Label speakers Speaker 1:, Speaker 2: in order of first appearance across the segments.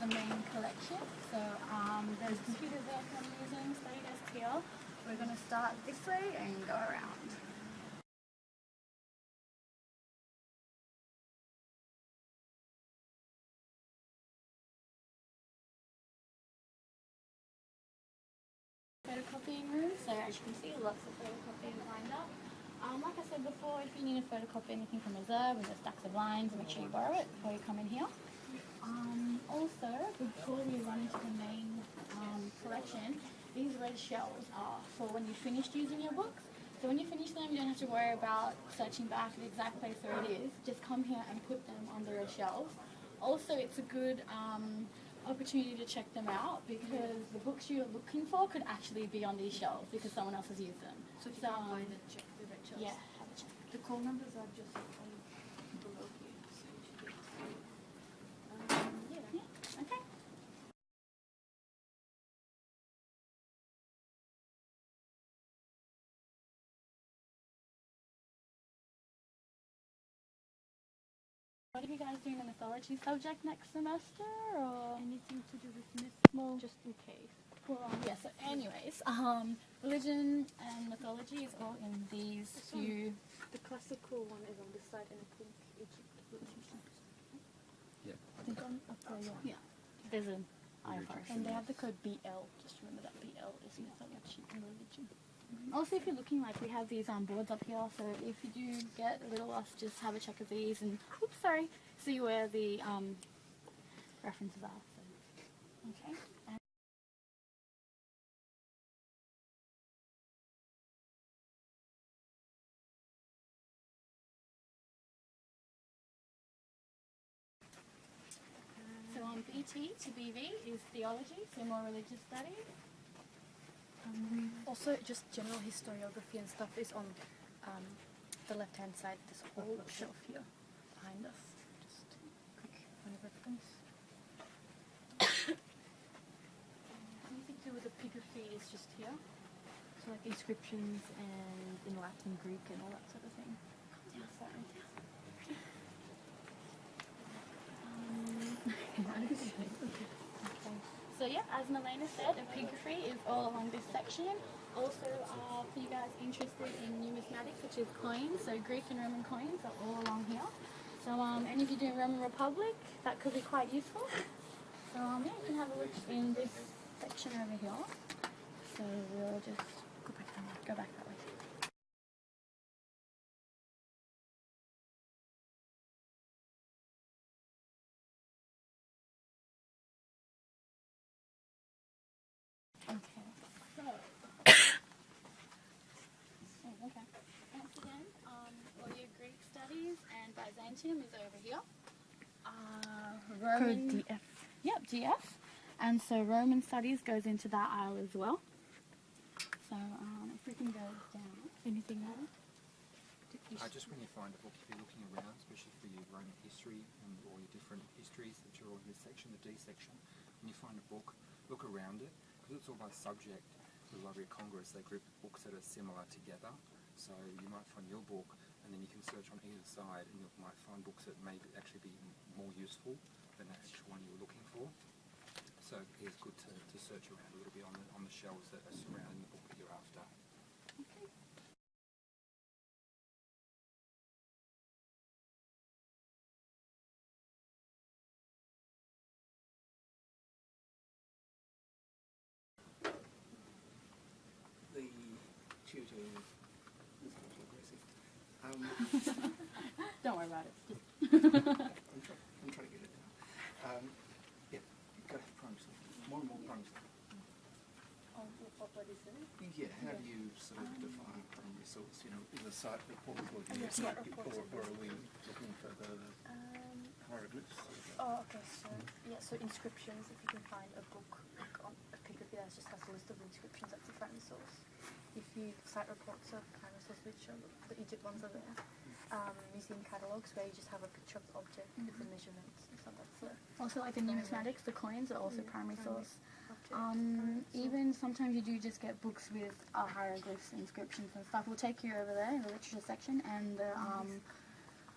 Speaker 1: the main collection. So there's computers there I'm using, study desk here. We're going to start this way and go around. Photocopying room, so as you can see, lots of photocopying lined up. Like I said before, if you need to photocopy anything from reserve and the stacks of lines, make sure you borrow it before you come in here. Also, before we run into the main collection, these red shelves are for when you've finished using your books. So when you finish them, you don't have to worry about searching back at the exact place where it is. Just come here and put them on the red shelves. Also, it's a good opportunity to check them out because the books you're looking for could actually be on these shelves because someone else has used them.
Speaker 2: So if you can't find it, check the red shelves.
Speaker 1: Yeah, have a check.
Speaker 2: The call numbers are just below here, so you should be able to see.
Speaker 1: Yeah, okay. What are you guys doing a mythology subject next semester, or
Speaker 2: Anything to do with myth,
Speaker 1: well,
Speaker 2: just in case.
Speaker 1: well, yeah, so anyways, religion and mythology is all in these few.
Speaker 2: The classical one is on this side, and I think Egypt.
Speaker 3: Yeah.
Speaker 2: I think on up there, yeah.
Speaker 1: Yeah, there's an IFRS.
Speaker 2: And they have the code BL. Just remember that BL is mythology and religion.
Speaker 1: Also, if you're looking, like, we have these boards up here, so if you do get a little lost, just have a check of these and, oops, sorry, see where the references are. So, okay. And so on BT to BV is theology, so more religious studies.
Speaker 2: Also, just general historiography and stuff is on the left-hand side. This whole shelf here behind us. Just quick point of reference. Anything to do with epigraphy is just here. So like inscriptions and in Latin, Greek, and all that sort of thing.
Speaker 1: Yeah, sorry.
Speaker 2: Okay.
Speaker 1: So yeah, as Milena said, epigraphy is all along this section. Also, for you guys interested in numismatics, which is coins, so Greek and Roman coins are all along here. So, and if you're doing Roman Republic, that could be quite useful. So yeah, you can have a look in this section over here. So we'll just go back that way. Okay, so, okay. Once again, all your Greek studies and Byzantium is over here. Roman,
Speaker 2: Code DF.
Speaker 1: Yep, DF. And so Roman studies goes into that aisle as well. So if we can go down.
Speaker 2: Anything else?
Speaker 3: Just when you find a book, if you're looking around, especially for your Roman history and all your different histories that are all in this section, the D section, when you find a book, look around it, because it's all by subject. The Library of Congress, they group books that are similar together, so you might find your book, and then you can search on either side, and you might find books that may actually be more useful than the actual one you were looking for. So it's good to search around a little bit on the shelves that are surrounding the book that you're after.
Speaker 1: Okay.
Speaker 4: The tutor is aggressive.
Speaker 1: Don't worry about it.
Speaker 4: I'm trying to get it down. Yeah, you've got to have primary school. More and more primary school.
Speaker 1: Oh, what is it?
Speaker 4: Yeah, how do you sort of define primary source? You know, is a site report or,
Speaker 2: site reports
Speaker 4: or are we looking for the hieroglyphs?
Speaker 2: Oh, okay. So yeah, so inscriptions. If you can find a book like on epigraphy that just has a list of inscriptions, that's a primary source. If you cite reports of primary source, which are the Egypt ones are there. Museum catalogues where you just have a picture of the object with the measurements and stuff. That's
Speaker 1: Also, like the numismatics, the coins are also primary source.
Speaker 2: object.
Speaker 1: Even sometimes you do just get books with hieroglyphs, inscriptions and stuff. We'll take you over there in the literature section, and the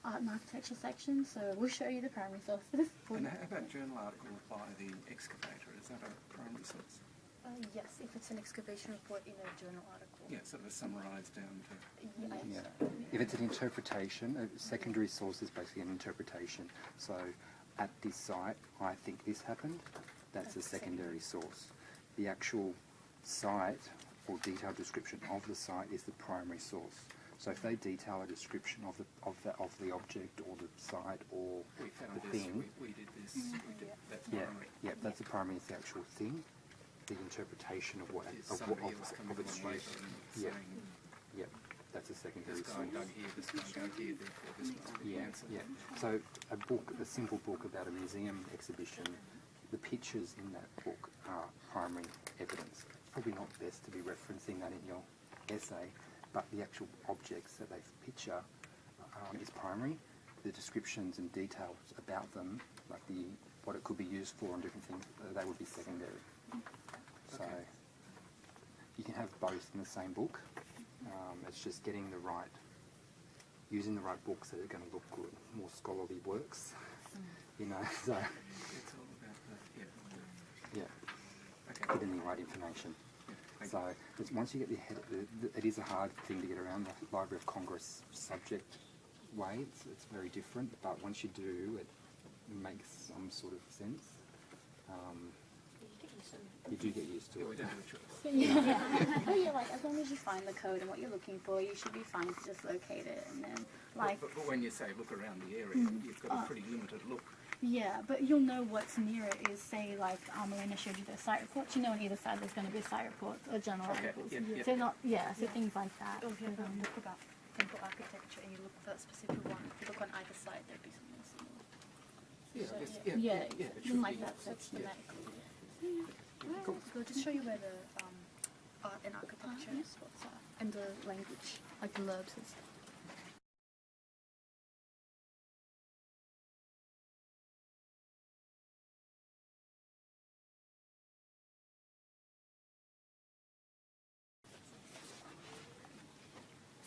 Speaker 1: art and architecture section, so we'll show you the primary sources.
Speaker 4: And how about journal article by the excavator? Is that a primary source?
Speaker 2: Yes, if it's an excavation report in a journal article.
Speaker 4: Yeah, sort of summarised down to...
Speaker 2: Yeah.
Speaker 3: Yeah. If it's an interpretation, a secondary source is basically an interpretation. So at this site, I think this happened. That's a secondary source. The actual site or detailed description of the site is the primary source. So if they detail a description of the object or the site or
Speaker 4: We found
Speaker 3: the
Speaker 4: this,
Speaker 3: thing,
Speaker 4: we did this, we did that's
Speaker 3: yeah,
Speaker 4: primary.
Speaker 3: yeah, that's the primary. It's the actual thing, the interpretation of what
Speaker 4: If
Speaker 3: of
Speaker 4: somebody
Speaker 3: what
Speaker 4: else
Speaker 3: of,
Speaker 4: coming
Speaker 3: of its
Speaker 4: along
Speaker 3: use.
Speaker 4: later and
Speaker 3: Yeah.
Speaker 4: saying,
Speaker 3: Yeah, that's a secondary
Speaker 4: this guy
Speaker 3: source.
Speaker 4: dug here, this guy dug here, therefore this must be the
Speaker 3: Yeah,
Speaker 4: answer.
Speaker 3: yeah. So a simple book about a museum exhibition, the pictures in that book are primary evidence. Probably not best to be referencing that in your essay, but the actual objects that they picture is primary. The descriptions and details about them, like what it could be used for and different things, they would be secondary. So you can have both in the same book. It's just getting using the right books that are going to look good, more scholarly works, you know. So
Speaker 4: It's all about the,
Speaker 3: yeah,
Speaker 4: okay.
Speaker 3: getting the right information.
Speaker 4: Thank
Speaker 3: So once you get the head, it is a hard thing to get around the Library of Congress subject way. It's very different, but once you do, it makes some sort of sense. You do get used to
Speaker 4: Yeah, we
Speaker 3: it.
Speaker 4: don't have a choice.
Speaker 1: Yeah. But yeah, like as long as you find the code and what you're looking for, you should be fine to just locate it. And then, like,
Speaker 4: But when you say look around the area, you've got a pretty limited look.
Speaker 1: yeah, but you'll know what's near it is, say, like Elena showed you the site reports. You know on either side there's going to be site reports or journal
Speaker 4: Okay,
Speaker 1: articles.
Speaker 4: yeah.
Speaker 1: So not, so things like that.
Speaker 2: Or if you have a book about temple architecture and you look for that specific one, if you look on either side, there'd be something similar.
Speaker 4: Yeah, I guess,
Speaker 1: Yeah,
Speaker 4: it
Speaker 1: then
Speaker 4: should
Speaker 1: like
Speaker 4: be.
Speaker 1: that, so it's
Speaker 4: Yeah.
Speaker 1: thematically.
Speaker 4: Cool.
Speaker 2: So I'll just show you where the art and architecture spots are and the language, like the verbs and stuff.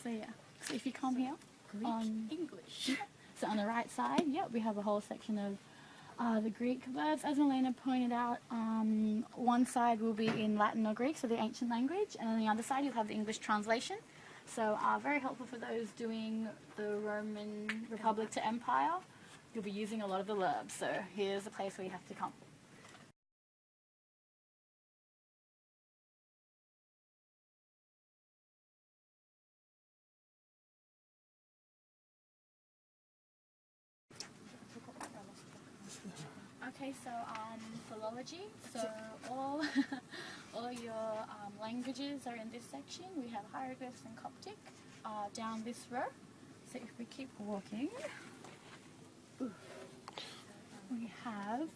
Speaker 1: So yeah, so if you come here,
Speaker 2: English.
Speaker 1: so on the right side, we have a whole section of the Greek verbs. As Elena pointed out, one side will be in Latin or Greek, so the ancient language, and on the other side you'll have the English translation. So very helpful for those doing the Roman Republic to Empire. You'll be using a lot of the verbs, so here's a place where you have to come. Okay, so philology. So all all your languages are in this section. We have hieroglyphs and Coptic down this row. So if we keep walking, we have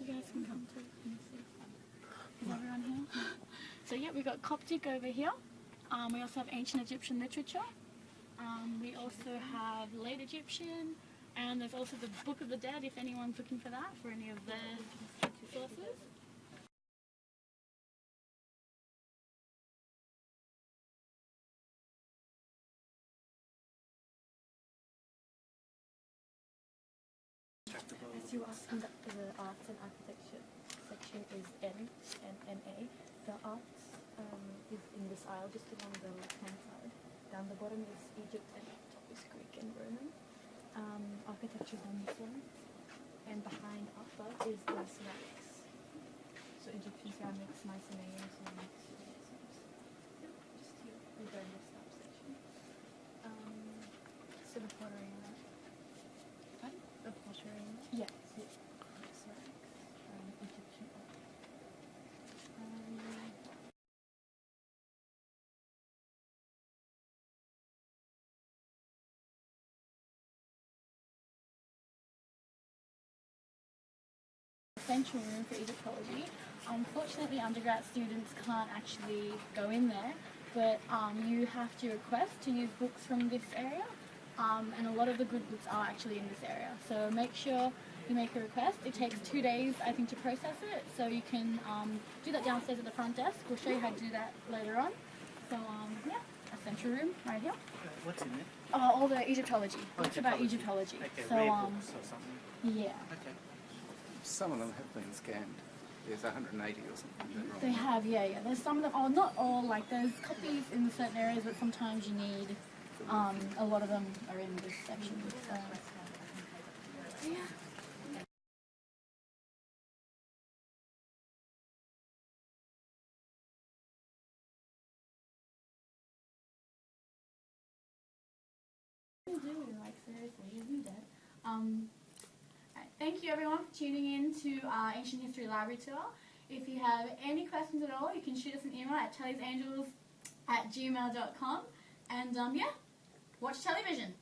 Speaker 1: you guys can come too. Let me see. Is everyone here? So yeah, we got Coptic over here. We also have ancient Egyptian literature. We also have late Egyptian. And there's also the Book of the Dead, if anyone's looking for that, for any of the sources. As you asked, the arts and architecture section is N-A. The arts is in this aisle, just along the left-hand side. Down the bottom is Egypt, and up top is Greek and Roman. Architecture is on this one, and behind upper is the ceramics. So Egyptian ceramics, Mycenaean ceramics, just here, we go in this section. So the pottery in that. Pardon? The pottery in that? Yes, ceramics, Egyptian art. Central room for Egyptology. Unfortunately, undergrad students can't actually go in there, but you have to request to use books from this area, and a lot of the good books are actually in this area. So make sure you make a request. It takes 2 days, I think, to process it, so you can do that downstairs at the front desk. We'll show you how to do that later on. So yeah, a central room right here.
Speaker 4: What's in there?
Speaker 1: all the Egyptology. Books about Egyptology.
Speaker 4: Okay,
Speaker 1: So,
Speaker 4: rare books or something.
Speaker 1: yeah.
Speaker 4: Okay. Some of them have been scanned. There's 180 or something. Is that right?
Speaker 1: They have, yeah. There's some of them, not all, like there's copies in certain areas, but sometimes you need, a lot of them are in this section. So, yeah. Like seriously, isn't it? Right, thank you everyone for tuning in to our Ancient History Library Tour. If you have any questions at all, you can shoot us an email at telesangels@gmail.com and yeah, watch television.